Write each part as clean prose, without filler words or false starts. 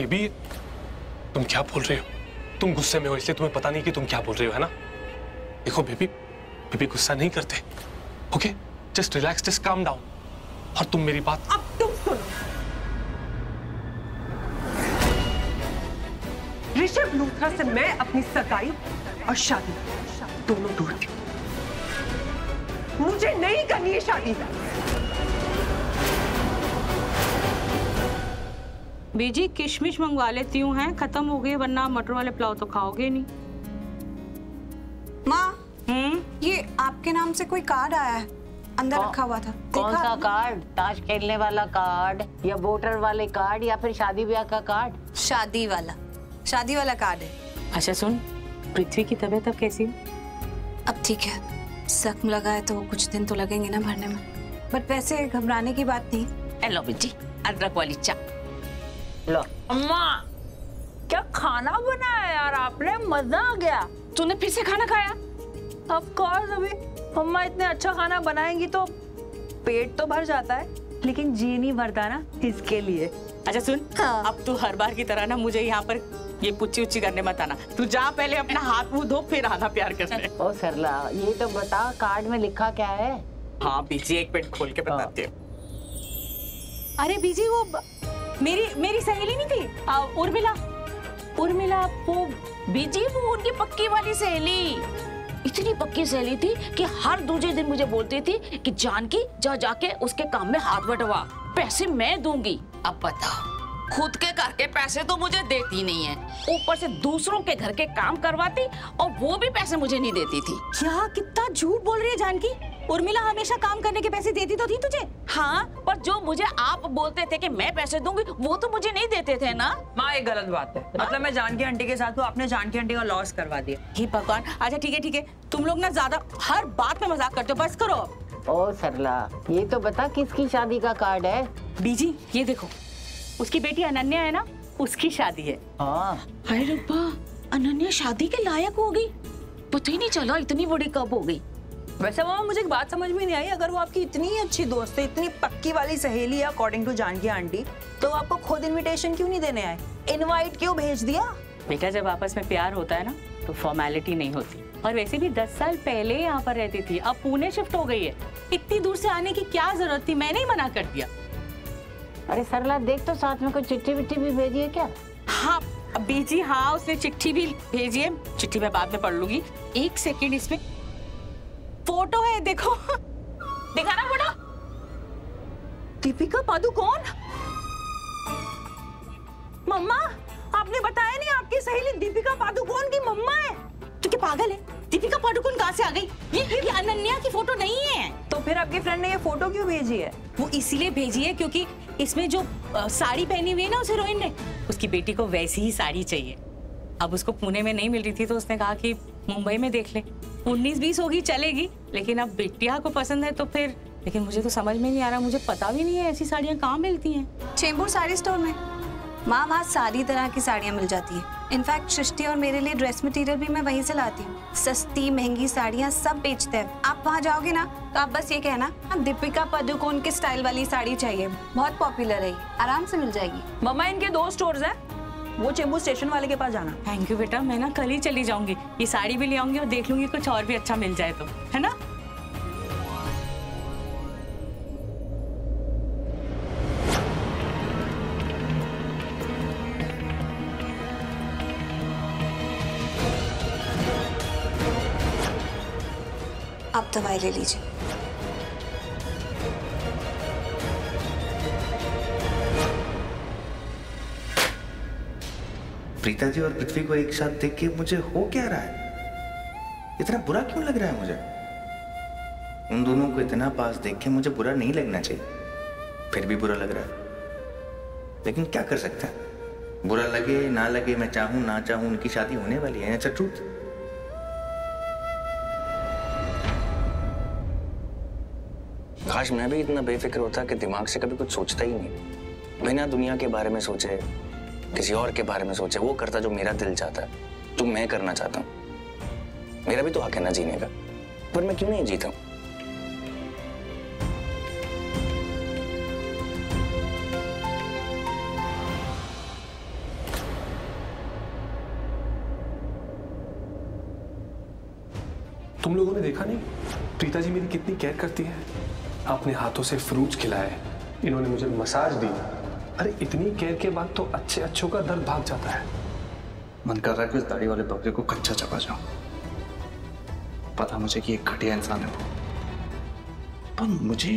Baby तुम क्या बोल रहे हो? तुम गुस्से में हो इसलिए तुम्हें पता नहीं कि तुम क्या बोल रहे हो, है ना? देखो बेबी, बेबी गुस्सा नहीं करते, okay? Just relax, just calm down. और तुम मेरी बात अब तुम सुनो, ऋषभ लूथरा से मैं अपनी सगाई और शादी दोनों दूर की। मुझे नहीं करनी है शादी। बीजी किशमिश मंगवा लेती हूँ, हैं खत्म हो गई, वरना मटर वाले पुलाव तो खाओगे नहीं। माँ, ये आपके नाम से कोई कार्ड आया है, अंदर रखा हुआ था। कौन सा कार्ड? ताश खेलने वाला कार्ड या वोटर वाले कार्ड या फिर शादी ब्याह का कार्ड? शादी वाला कार्ड है। अच्छा सुन, पृथ्वी की तबीयत अब कैसी है? अब ठीक है, जख्म लगा है तो कुछ दिन तो लगेंगे ना भरने में, बट वैसे घबराने की बात नहीं। लो बेटी, अदरक वाली चाय लो। अम्मा, क्या खाना बनाया यार आपने, मजा आ गया। तूने फिर से खाना खाया? ऑफ कोर्स, अभी अम्मा इतने अच्छा खाना बनाएंगी तो पेट तो भर जाता है, लेकिन जी नहीं भरता ना, इसके लिए। अच्छा सुन, अब तू हर बार की तरह ना मुझे यहाँ पर ये पुच्ची उच्ची करने मत आना। तू जा पहले अपना हाथ मुंह धो, फिर आना प्यार करने। ओ सरला, ये तो बता कार्ड में लिखा क्या है? हाँ बीजी, एक मिनट खोल के बताती हूँ। अरे बीजी, वो मेरी सहेली नहीं थी उर्मिला, वो बीजी वो उनकी पक्की वाली सहेली, इतनी पक्की सहेली थी कि हर दूसरे दिन मुझे बोलती थी कि जानकी जाके उसके काम में हाथ बटवा, पैसे मैं दूंगी। अब बताओ, खुद के घर के पैसे तो मुझे देती नहीं है, ऊपर से दूसरों के घर के काम करवाती और वो भी पैसे मुझे नहीं देती थी। क्या कितना झूठ बोल रही है जानकी? उर्मिला हमेशा काम करने के पैसे देती तो थी तुझे। हाँ, पर जो मुझे आप बोलते थे कि मैं पैसे दूंगी, वो तो मुझे नहीं देते थे ना। माँ, ये गलत बात है। मतलब मैं जानकी आंटी के साथ हूँ, आपने जानकी आंटी का लॉस करवा दिया। हे भगवान। अच्छा ठीक है, तुम लोग ना ज्यादा हर बात में मजाक करते हो, बस करो। ओ सरला, ये तो बता किसकी शादी का कार्ड है? बीजी ये देखो, उसकी बेटी अनन्या है ना, उसकी शादी है। हाँ। अरे रब्बा, अनन्या शादी के लायक हो गई, पता ही नहीं चला इतनी बड़ी कब हो गई। वैसे मामा, मुझे एक बात समझ में नहीं आई, अगर वो आपकी इतनी अच्छी दोस्त है, इतनी पक्की वाली सहेली है अकॉर्डिंग टू जानकी आंटी, तो आपको खुद इनविटेशन क्यों नहीं देने आए? इनवाइट क्यों भेज दिया? बेटा, जब आपस में प्यार होता है ना तो फॉर्मेलिटी नहीं होती। और वैसे भी 10 साल पहले यहाँ पर रहती थी, अब पुणे शिफ्ट हो गई है। इतनी दूर से आने की क्या जरूरत थी? मैंने ही मना कर दिया। अरे सरला, देख तो साथ में कोई चिट्ठी विट्ठी भी भेजी है क्या? हाँ बीजी, हाँ उसने चिट्ठी भी भेजी है, चिट्ठी मैं बाद में पढ़ लूंगी। एक सेकेंड, इसमें फोटो है, देखो। देखा ना फोटो? दीपिका पादुकोण। मम्मा, आपने बताया नहीं आपकी सहेली दीपिका पादुकोण की मम्मा है। तू क्या पागल है? दीपिका पादुकोण कहाँ से आ गई? ये अनन्या की फोटो नहीं है। तो फिर आपकी फ्रेंड ने ये फोटो क्यों भेजी है? वो इसीलिए भेजी है क्योंकि इसमें जो साड़ी पहनी हुई है ना उस हीरोइन ने, उसकी बेटी को वैसी ही साड़ी चाहिए। अब उसको पुणे में नहीं मिल रही थी तो उसने कहा कि मुंबई में देख ले। 19-20 होगी चलेगी, लेकिन अब बिटिया को पसंद है तो फिर। लेकिन मुझे तो समझ में नहीं आ रहा, मुझे पता भी नहीं है ऐसी साड़ियाँ कहाँ मिलती हैं। चेंबूर साड़ी स्टोर में माँ, वहाँ सारी तरह की साड़ियाँ मिल जाती है। इनफैक्ट सृष्टि और मेरे लिए ड्रेस मटेरियल भी मैं वहीं से लाती हूँ। सस्ती महंगी साड़ियाँ सब बेचते हैं। आप वहाँ जाओगे ना तो आप बस ये कहना दीपिका पादुकोण के स्टाइल वाली साड़ी चाहिए, बहुत पॉपुलर है, आराम से मिल जाएगी। मम्मा, इनके 2 स्टोर्स हैं, वो चेंबूर स्टेशन वाले के पास जाना। थैंक यू बेटा, मैं ना कल ही चली जाऊंगी। ये साड़ी भी ले आऊंगी और देख लूंगी कुछ और भी अच्छा मिल जाए तो, है ना? आप दवाई ले लीजिए। प्रीता जी और पृथ्वी को एक साथ देख के मुझे हो क्या रहा है? इतना बुरा क्यों लग रहा है मुझे? उन दोनों को इतना पास देख के मुझे बुरा नहीं लगना चाहिए, फिर भी बुरा लग रहा है। लेकिन क्या कर सकते हैं, बुरा लगे ना लगे, मैं चाहूं ना चाहूं उनकी शादी होने वाली है। It's a truth. काश मैं भी इतना बेफिक्र होता कि दिमाग से कभी कुछ सोचता ही नहीं, बिना दुनिया के बारे में सोचे, किसी और के बारे में सोचे, वो करता जो मेरा दिल चाहता है, जो मैं करना चाहता हूँ। मेरा भी तो हक है ना जीने का, पर मैं क्यों नहीं जीता हूँ? तुम लोगों ने देखा नहीं प्रीता जी मेरी कितनी केयर करती है। अपने हाथों से फ्रूट्स खिलाए, इन्होंने मुझे मसाज दी। अरे इतनी केयर के बाद तो अच्छे अच्छों का दर्द भाग जाता है। मन कर रहा है कि उस दाढ़ी वाले बकरे को कच्चा चबा जाऊं। पता मुझे कि एक घटिया इंसान है वो, पर मुझे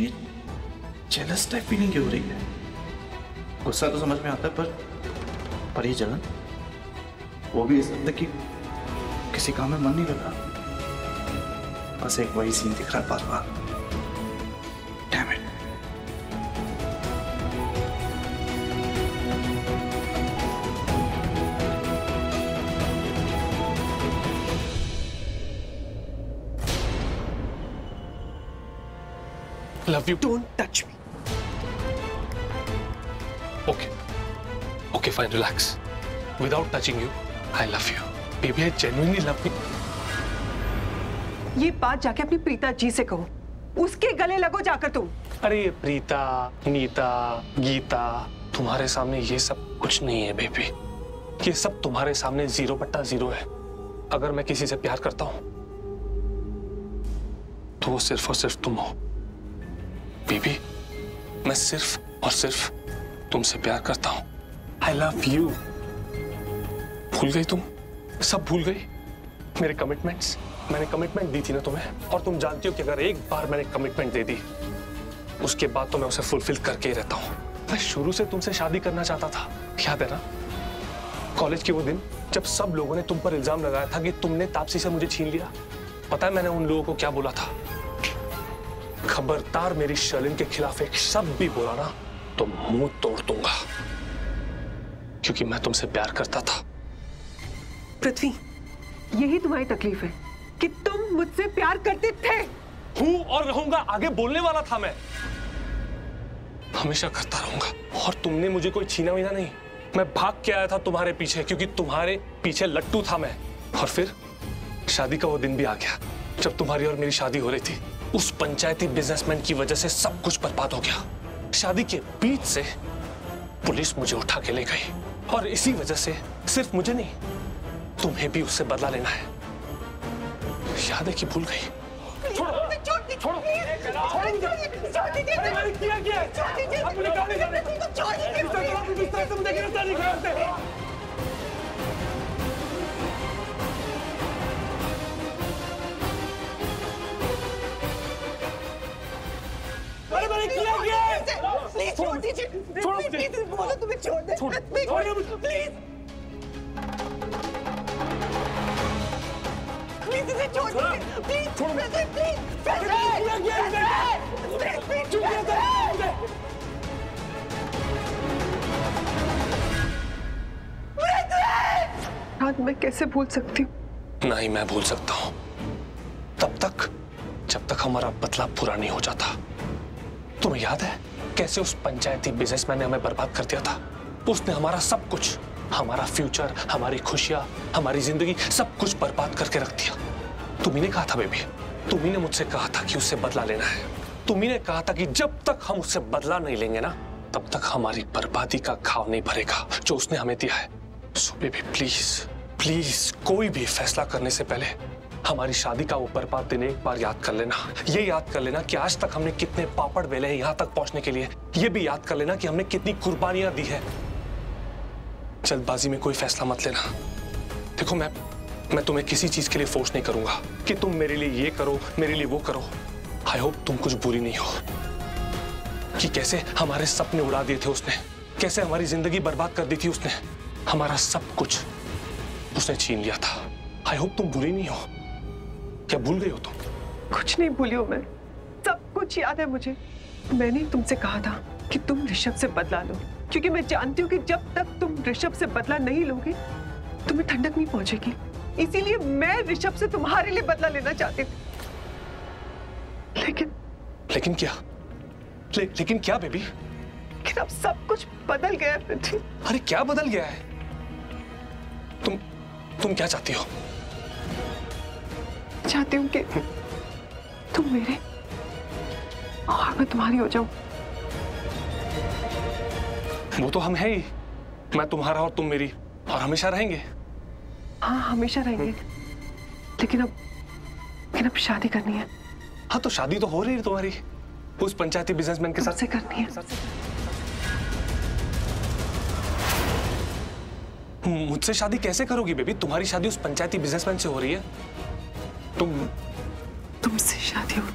जेलस टाइप फीलिंग क्यों हो रही है? गुस्सा तो समझ में आता है, पर ये जलन वो भी इस हद तक कि किसी काम में मन नहीं लग रहा। बस एक वही सीन दिख रहा है बार बार। Damn it. Love you. Don't touch me. Okay. Okay, fine, relax. Without touching you, I love you. Baby, I genuinely love you. ये बात जाके अपनी प्रीता जी से कहो, उसके गले लगो जाकर तुम। अरे प्रीता, नीता, गीता, तुम्हारे सामने ये सब कुछ नहीं है बेबी। ये सब तुम्हारे सामने 0/0 है। अगर मैं किसी से प्यार करता हूं तो वो सिर्फ और सिर्फ तुम हो बेबी। मैं सिर्फ और सिर्फ तुमसे प्यार करता हूं। I love you. भूल गई तुम? सब भूल गई? मेरे कमिटमेंट्स? मैंने कमिटमेंट दी थी ना तुम्हें, और तुम जानती हो कि अगर एक बार मैंने कमिटमेंट दे दी उसके बाद तो मैं उसे फुलफिल करके ही रहता हूं। मैं शुरू से तुमसे शादी करना चाहता था, याद है ना? कॉलेज के वो दिन जब सब लोगों ने तुम पर इल्जाम लगाया था कि तुमने तापसी से मुझे छीन लिया। पता है मैंने उन लोगों को क्या बोला था? खबरदार मेरी शर्लिन के खिलाफ एक शब्द भी बोला ना तो मुंह तोड़ दूंगा, क्योंकि मैं तुमसे प्यार करता था। पृथ्वी, यही तुम्हारी तकलीफ है कि तुम मुझसे प्यार करते थे। हूं और रहूंगा, आगे बोलने वाला था मैं। हमेशा करता रहूंगा। और तुमने मुझे कोई छीना वीना नहीं। मैं भाग के आया था तुम्हारे पीछे, क्योंकि तुम्हारे पीछे लट्टू था मैं। और फिर शादी का वो दिन भी आ गया जब तुम्हारी और मेरी शादी हो रही थी। उस पंचायती बिजनेसमैन की वजह से सब कुछ बर्बाद हो गया। शादी के बीच से पुलिस मुझे उठा के ले गई, और इसी वजह से सिर्फ मुझे नहीं, तुम्हें भी उससे बदला लेना है। याद है कि भूल गई? छोड़ो, छोड़ो, प्लीज छोड़ दीजिए। बोलो तुम्हें छोड़ दे। प्लीज प्लीज इसे छोड़ दीजिए। प्लीज आज मैं कैसे भूल सकती हूँ? नहीं, मैं भूल सकता हूँ तब तक जब तक हमारा बदला पूरा नहीं हो जाता। तुम्हें याद है कैसे उस पंचायती बिजनेसमैन ने हमें बर्बाद कर दिया था? उसने हमारा सब कुछ, हमारा फ्यूचर, हमारी खुशियां, हमारी जिंदगी, सब कुछ बर्बाद करके रख दिया। तुम्ही ने कहा था बेबी, तुम्ही ने मुझसे कहा था कि उससे बदला लेना है। तुम्ही ने कहा था कि जब तक हम उससे बदला नहीं लेंगे ना, तब तक हमारी बर्बादी का घाव नहीं भरेगा जो उसने हमें दिया है। सो बेबी प्लीज प्लीज, कोई भी फैसला करने से पहले हमारी शादी का वो बर्बाद दिन एक बार याद कर लेना। ये याद कर लेना कि आज तक हमने कितने पापड़ बेले हैं यहाँ तक पहुंचने के लिए। ये भी याद कर लेना कि हमने कितनी कुर्बानियां दी है। जल्दबाजी में कोई फैसला मत लेना। देखो मैं तुम्हें किसी चीज के लिए फोर्स नहीं करूंगा कि तुम मेरे लिए ये करो, मेरे लिए वो करो। आई होप तुम कुछ बुरी नहीं हो कि कैसे हमारे सपने उड़ा दिए थे उसने, कैसे हमारी जिंदगी बर्बाद कर दी थी उसने, हमारा सब कुछ उसने छीन लिया था। आई होप तुम बुरी नहीं हो। क्या भूल गई हो तुम? कुछ नहीं भूली हूँ मैं, सब कुछ याद है मुझे। मैंने तुमसे कहा था कि तुम ऋषभ से बदला लो, क्योंकि मैं जानती हूँ कि जब तक तुम ऋषभ से बदला नहीं लोगे तुम्हें ठंडक नहीं पहुंचेगी। इसीलिए मैं ऋषभ से तुम्हारे लिए बदला लेना चाहती थी। लेकिन क्या? लेकिन क्या बेबी? लेकिन अब सब कुछ बदल गया है पृथ्वी। अरे क्या बदल गया है? तुम क्या चाहती हो? चाहती हूँ कि तुम मेरे और मैं तुम्हारी हो जाऊं। वो तो हम है ही। मैं तुम्हारा और तुम मेरी, और हमेशा रहेंगे। हाँ हमेशा रहेंगे। लेकिन लेकिन अब शादी करनी है। हाँ तो शादी तो हो रही है तुम्हारी उस पंचायती बिजनेसमैन के साथ। तुमसे करनी है। मुझसे शादी कैसे करोगी बेबी? तुम्हारी शादी उस पंचायती बिजनेसमैन से हो रही है। तुमसे शादी हो,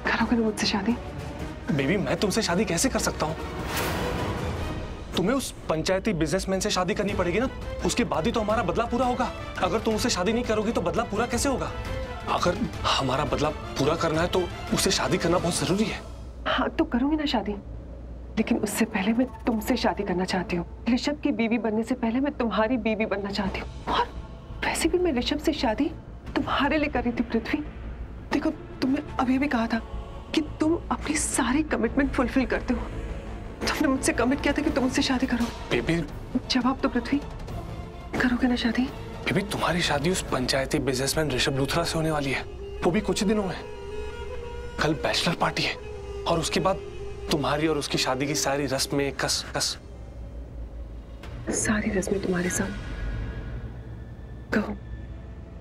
करोगे ना मुझसे शादी? बेबी मैं तुमसे शादी कैसे कर सकता हूँ? तुम्हें उस पंचायती बिजनेसमैन से शादी करनी पड़ेगी ना, उसके बाद ही तो हमारा बदला पूरा होगा। अगर तुम उससे शादी नहीं करोगी तो बदला पूरा कैसे होगा? अगर हमारा बदला पूरा करना है तो उससे शादी करना बहुत जरूरी है। हाँ तो करूंगी ना शादी, लेकिन उससे पहले मैं तुमसे शादी करना चाहती हूँ। ऋषभ की बीवी बनने से पहले मैं तुम्हारी बीवी बनना चाहती हूँ। और वैसे भी मैं ऋषभ से शादी तुम्हारे लिए कर रही थी पृथ्वी। देखो तुमने अभी भी कहा था कि तुम अपनी सारी कमिटमेंट फुलफिल करते हो। तुमने मुझसे कमिट किया था कि तुम मुझसे शादी करो। बेबी जवाब तो पृथ्वी, करोगे ना शादी? बेबी तुम्हारी शादी उस पंचायती बिजनेसमैन ऋषभ लूथरा से होने वाली है, वो भी कुछ दिनों में। कल बैचलर पार्टी है और उसके बाद तुम्हारी और उसकी शादी की सारी रस्में कस कस। सारी रस्में तुम्हारे साथ? कहो,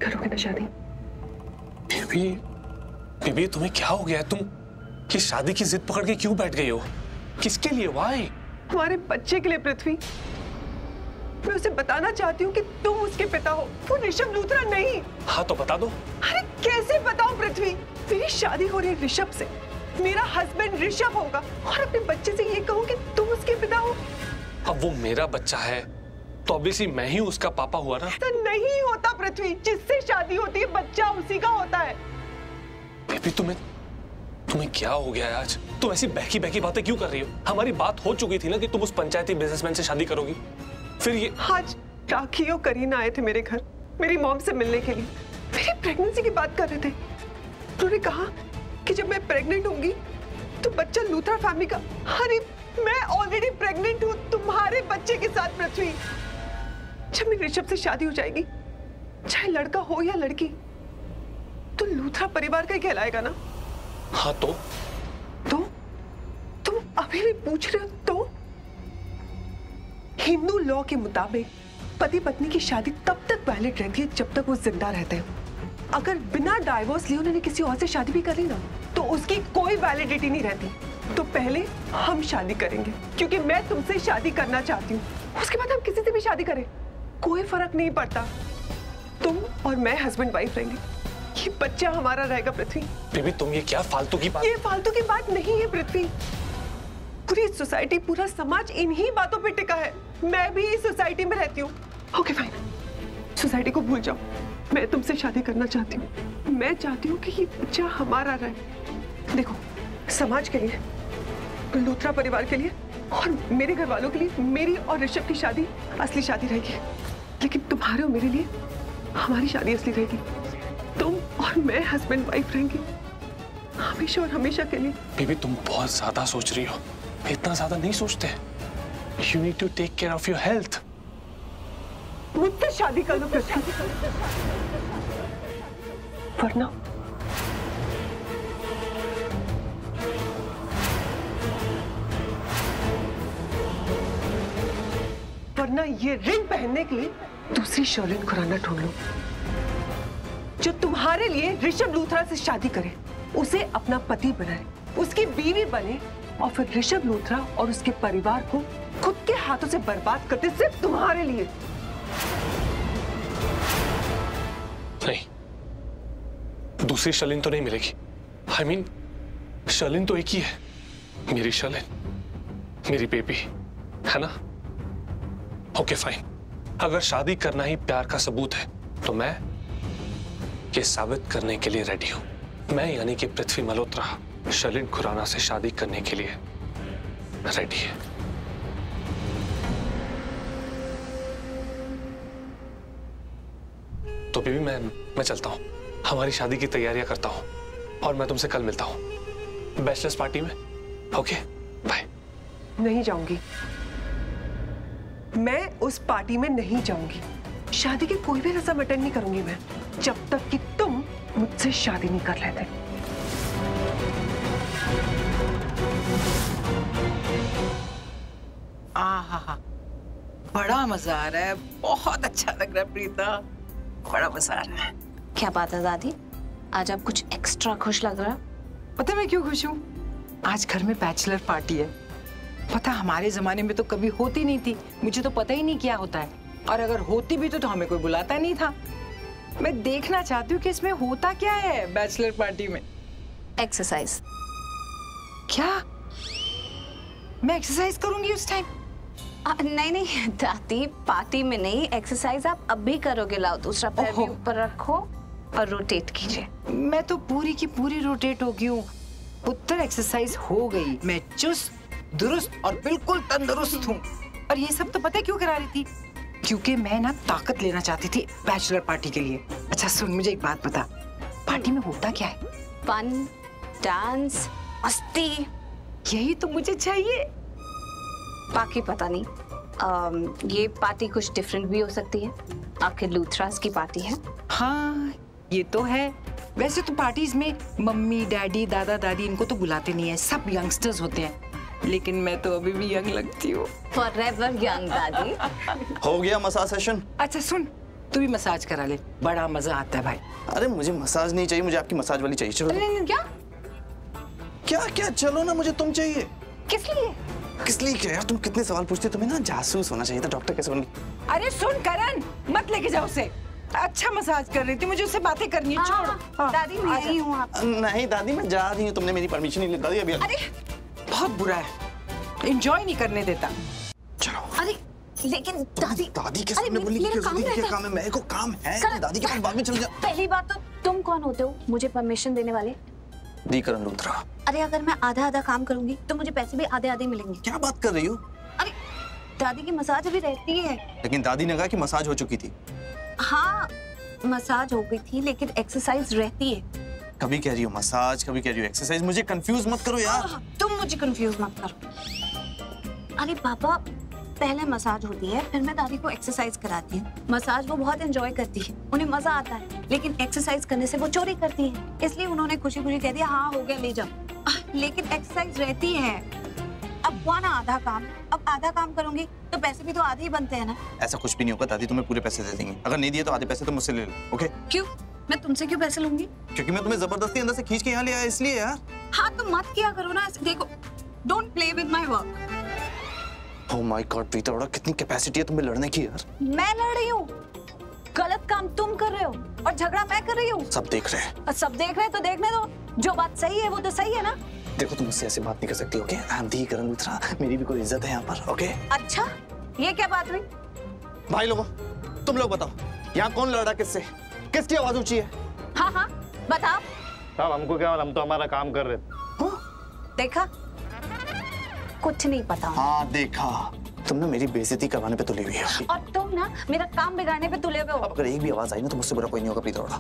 करोगे ना शादी? बेबी बेबी तुम्हें क्या हो गया है? तुम कि शादी की जिद पकड़ के क्यों बैठ गई हो? किसके लिए? वाई? हमारे बच्चे के लिए पृथ्वी। मैं उसे बताना चाहती हूँ कि तुम उसके पिता हो, वो ऋषभ लूथरा नहीं। हाँ तो बता दो। अरे कैसे बताऊं पृथ्वी? मेरी शादी हो रही है ऋषभ से, मेरा हस्बैंड ऋषभ होगा, और अपने बच्चे से ये कहूँ कि तुम उसके पिता हो। अब वो मेरा बच्चा है तो ऑब्वियसली मैं ही उसका पापा हुआ ना। तो नहीं होता पृथ्वी, जिससे शादी होती है बच्चा उसी का होता है। बेबी तुम्हें क्या हो गया है आज? तुम ऐसी बहकी बहकी बातें क्यों कर रही हो? हमारी बात हो चुकी थी ना कि तुम उस पंचायती बिजनेसमैन से शादी करोगी। फिर ये आज राखी और करीना आए थे मेरे घर मेरी मॉम से मिलने के लिए। मेरी प्रेगनेंसी की बात कर रहे थे। उन्होंने कहा कि जब मैं प्रेग्नेंट होंगी तो बच्चा लूथरा फैमिली का। अरे मैं ऑलरेडी प्रेग्नेंट हूँ तुम्हारे बच्चे के साथ पृथ्वी। जब मेरी ऋषभ से शादी हो जाएगी, चाहे लड़का हो या लड़की, तो लूथरा परिवार का ही कहलाएगा ना। हाँ तो तुम अभी भी पूछ रहे हो? तो हिंदू लॉ के मुताबिक पति पत्नी की शादी तब तक वैलिड रहती है जब तक वो जिंदा रहते हैं। अगर बिना डाइवोर्स लिए उन्होंने किसी और से शादी भी कर ली ना तो उसकी कोई वैलिडिटी नहीं रहती। तो पहले हम शादी करेंगे क्योंकि मैं तुमसे शादी करना चाहती हूँ, उसके बाद हम किसी से भी शादी करें, कोई फर्क नहीं पड़ता। तुम और मैं हस्बैंड वाइफ रहेंगे, ये बच्चा हमारा रहेगा पृथ्वी। बेबी तुम ये क्या फालतू की बात? ये फालतू की बात नहीं है पृथ्वी। पूरी सोसाइटी, पूरा समाज इन्हीं बातों पे टिका है। मैं भी इस सोसाइटी में रहती हूँ। ओके फाइन, सोसाइटी को भूल जाओ। मैं तुमसे शादी करना चाहती हूँ। मैं चाहती हूँ कि ये बच्चा हमारा रहे। देखो समाज के लिए, लूथरा परिवार के लिए और मेरे घर वालों के लिए मेरी और ऋषभ की शादी असली शादी रहेगी, लेकिन तुम्हारे और मेरे लिए हमारी शादी असली रहेगी। तुम और मैं हस्बैंड वाइफ रहेंगे हमेशा और हमेशा के लिए। बेबी तुम बहुत ज्यादा सोच रही हो, इतना ज्यादा नहीं सोचते। You need to take care of your health. मुझसे शादी कर लो पृथ्वी, वरना ये रिंग पहनने के लिए दूसरी शर्लिन खुराना ढूंढ लो जो तुम्हारे लिए ऋषभ लूथरा से शादी करे, उसे अपना पति बनाए, उसकी बीवी बने और फिर ऋषभ लूथरा और उसके परिवार को खुद के हाथों से बर्बाद करते सिर्फ तुम्हारे लिए। नहीं, दूसरी शर्लिन तो नहीं मिलेगी। I mean, शर्लिन तो एक ही है, मेरी शर्लिन, मेरी बेबी, है ना? ओके फाइन, अगर शादी करना ही प्यार का सबूत है तो मैं ये साबित करने के लिए रेडी हूं। मैं यानी कि पृथ्वी मल्होत्रा शर्लिन खुराना से शादी करने के लिए रेडी है। तो बेबी मैं चलता हूं, हमारी शादी की तैयारियां करता हूं और मैं तुमसे कल मिलता हूं बैचलर्स पार्टी में। Okay bye. नहीं जाऊंगी, मैं उस पार्टी में नहीं जाऊंगी। शादी की कोई भी रस्म अटेंड नहीं करूंगी मैं जब तक कि तुम मुझसे शादी नहीं कर लेते। आहा, बड़ा मजा आ रहा है, बहुत अच्छा लग रहा है प्रीता, बड़ा मजा आ रहा है। क्या बात है दादी, आज आप कुछ एक्स्ट्रा खुश लग रहा? पता है मैं क्यों खुश हूँ? आज घर में बैचलर पार्टी है। पता हमारे जमाने में तो कभी होती नहीं थी, मुझे तो पता ही नहीं क्या होता है, और अगर होती भी तो हमें कोई बुलाता नहीं था। मैं देखना चाहती हूँ कि इसमें होता क्या है बैचलर पार्टी में। एक्सरसाइज। क्या मैं एक्सरसाइज करूंगी उस टाइम? नहीं नहीं दादी, पार्टी में नहीं, एक्सरसाइज आप अब भी करोगे। लाओ दूसरा पैर भी ऊपर रखो और रोटेट कीजिए। मैं तो पूरी की पूरी रोटेट हो गई हूँ पुत्र, एक्सरसाइज हो गई। मैं चुस्त दुरुस्त और बिल्कुल तंदुरुस्त हूँ। और ये सब तो पता है क्यों करा रही थी? क्योंकि मैं ना ताकत लेना चाहती थी बैचलर पार्टी के लिए। अच्छा सुन, मुझे एक बात बता, पार्टी में होता क्या है? फन, डांस, मस्ती। यही तो मुझे चाहिए। बाकी पता नहीं, ये पार्टी कुछ डिफरेंट भी हो सकती है। आखिर लूथरास की पार्टी है। हाँ ये तो है। वैसे तो पार्टीज में मम्मी डैडी दादा दादी इनको तो बुलाते नहीं है, सब यंगस्टर्स होते हैं, लेकिन मैं तो अभी भी यंग लगती हूँ। फॉरएवर यंग दादी। हो गया मसाज सेशन? अच्छा सुन, तू भी मसाज करा ले, बड़ा मजा आता है भाई। अरे मुझे मसाज नहीं चाहिए, मुझे आपकी मसाज वाली चाहिए। चलो। नहीं, क्या क्या क्या चलो ना, मुझे तुम चाहिए। किस लिए? किस लिए क्या यार, तुम कितने सवाल पूछते हो, तुम्हें ना जासूस होना चाहिए था। डॉक्टर कैसे बन गई? अरे सुन करण, मत लेके जाओ उसे। अच्छा मसाज कर रही थी, मुझे उससे बातें करनी है। छोड़। दादी मैं ही हूँ आप। नहीं दादी मैं जा रही हूँ, तुमने मेरी परमिशन नहीं ली दादी अभी। अरे बहुत बुरा है, एंजॉय नहीं करने देता। चलो। अरे लेकिन दादी दादी के सामने बोलने की जरूरत नहीं है। काम है, मेरे को काम है। दादी के पास बाद में चल जा। पहली बात तो तुम कौन होते हो मुझे परमिशन देने वाले? दी करण लूथरा। अरे अगर मैं आधा आधा काम करूंगी तो मुझे पैसे भी आधे आधे मिलेंगे। क्या बात कर रही हो? अरे दादी की मसाज अभी रहती है। लेकिन दादी ने कहा कि मसाज हो चुकी थी। हाँ मसाज हो गई थी, लेकिन एक्सरसाइज रहती है। कभी कह रही हो मसाज, कभी कह रही हो एक्सरसाइज, मुझे कंफ्यूज मत करो यार। तुम मुझे कंफ्यूज मत करो। अरे पापा, पहले मसाज होती है, फिर मैं दादी को एक्सरसाइज कराती हूँ। मसाज वो बहुत एंजॉय करती है, उन्हें मजा आता है, लेकिन एक्सरसाइज करने से वो चोरी करती है, इसलिए उन्होंने खुशी खुशी कह दिया हाँ हो गया ले जाओ। लेकिन एक्सरसाइज रहती है। अब हुआ ना आधा काम, अब आधा काम करूंगी तो पैसे भी तो आधे ही बनते हैं ना। ऐसा कुछ भी नहीं होगा, दादी तुम्हें पूरे पैसे दे देंगे। अगर नहीं दिए तो आधे पैसे तो मुझसे ले लो। ओके? क्यों? मैं तुमसे क्यों पैसे लूंगी? क्योंकि मैं तुम्हें जबरदस्ती अंदर से खींच के यहाँ ले आया इसलिए यार। हाँ तो मत किया करो ना ऐसे। देखो, don't play with my work. Oh my God Preeta, बड़ा कितनी कैपेसिटी है तुम्हें लड़ने की यार। मैं लड़ रही हूँ? गलत काम तुम कर रहे हो और झगड़ा मैं कर रही हूँ। सब देख रहे हैं। और सब देख रहे हैं तो देखने दो, जो बात सही है वो तो सही है ना। देखो तुम मुझसे ऐसे बात नहीं कर सकती। Okay? I am the Karan Luthra, मेरी भी कोई इज्जत है यहाँ पर। ओके? अच्छा ये क्या बात हुई? भाई लोगों, तुम लोग बताओ यहाँ कौन लड़ रहा किससे? किसकी आवाज ऊंची है? हाँ हाँ बताओ। साहब हमको क्या, हम तो हमारा काम कर रहे थे। देखा, कुछ नहीं पता। हाँ देखा, तुम ना मेरी बेइज्जती करवाने पे तुली हुई हो। और तुम ना मेरा काम बिगाड़ने पे तुले हुए हो। अब अगर एक भी आवाज आई ना तो मुझसे बुरा कोई नहीं होगा प्रीता अरोड़ा।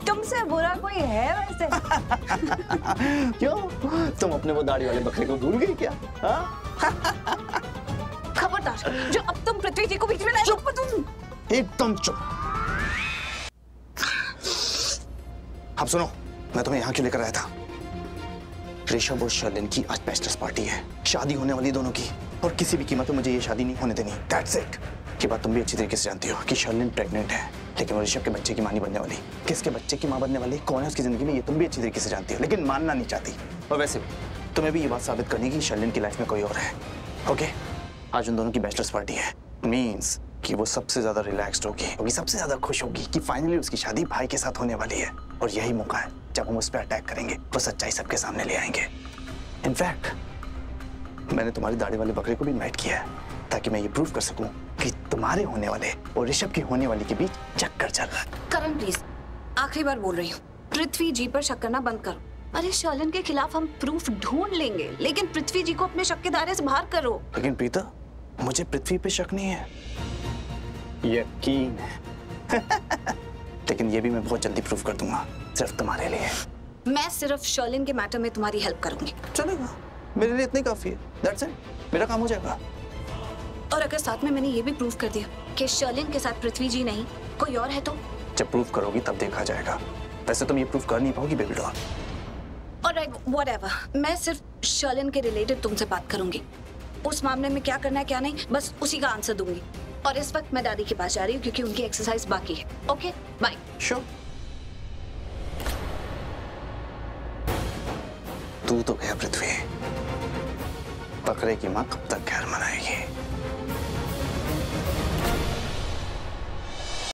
तुमसे बुरा कोई है वैसे? क्यों? तुम अपने वो दाढ़ी वाले बकरे को भूल गई क्या? खबरदार, जो अब तुम पृथ्वी जी को बीच में लाए। चुप तुम। एकदम चुप। अब सुनो, मैं तुम्हें यहाँ क्यों लेकर आया था? ऋषभ और शर्लिन की आज बैचलर्स पार्टी है, शादी होने वाली दोनों की, और किसी भी कीमत पे मुझे ये शादी नहीं होने देनी। That's it। ये बात तुम भी अच्छी तरीके से जानती हो कि शर्लिन प्रेग्नेंट है, लेकिन वो ऋषभ के बच्चे की मां नहीं बनने वाली। किसके बच्चे की मां बनने वाली, कौन है उसकी जिंदगी में, ये तुम भी अच्छी तरीके से जानती हो, लेकिन मानना नहीं चाहती। और वैसे भी तुम्हें भी ये बात साबित करनी कि शर्लिन की लाइफ में कोई और है। ओके? आज उन दोनों की बैचलर्स पार्टी है, मीन्स कि वो सबसे ज्यादा रिलैक्स्ड होगी, वो सबसे ज्यादा खुश होगी कि फाइनली उसकी शादी भाई के साथ होने वाली है। और यही मौका है जब हम उस पर अटैक करेंगे, वो सच्चाई सबके सामने ले आएंगे। इनफैक्ट मैंने तुम्हारी दाढ़ी वाले बकरे को भी इनवाइट किया है, ताकि मैं ये प्रूव कर सकूं कि तुम्हारे होने वाले और ऋषभ की होने वाली के बीच चक्कर चल रहा है। करण प्लीज, आखिरी बार बोल रही हूँ, पृथ्वी जी पर शक करना बंद करो। अरे शर्लिन के खिलाफ हम प्रूफ ढूंढ लेंगे, लेकिन पृथ्वी जी को अपने शक के दायरे से बाहर करो। लेकिन प्रीता, मुझे पृथ्वी पे शक नहीं है, यकीन है। लेकिन ये भी मैं बहुत जल्दी प्रूव कर दूंगा, सिर्फ तुम्हारे लिए। मैं सिर्फ शर्लिन के मैटर में तुम्हारी हेल्प करूंगी। चलेगा, मेरे लिए इतनी काफी है। That's it, मेरा काम हो जाएगा। और अगर साथ में मैंने ये भी प्रूव कर दिया कि शर्लिन के साथ पृथ्वी जी नहीं कोई और है तो? जब प्रूव करोगी तब देखा जाएगा। वैसे तुम ये प्रूव कर नहीं पाओगी बेबी डॉल। और व्हाटएवर, मैं सिर्फ शर्लिन के रिलेटेड तुमसे बात करूंगी। उस मामले में क्या करना है क्या नहीं, बस उसी का आंसर दूंगी। और इस वक्त मैं दादी के पास जा रही हूँ क्योंकि उनकी एक्सरसाइज बाकी है। Okay bye. श्योर। तू तो गया पृथ्वी, बकरे की माँ कब तक खैर मनाएगी?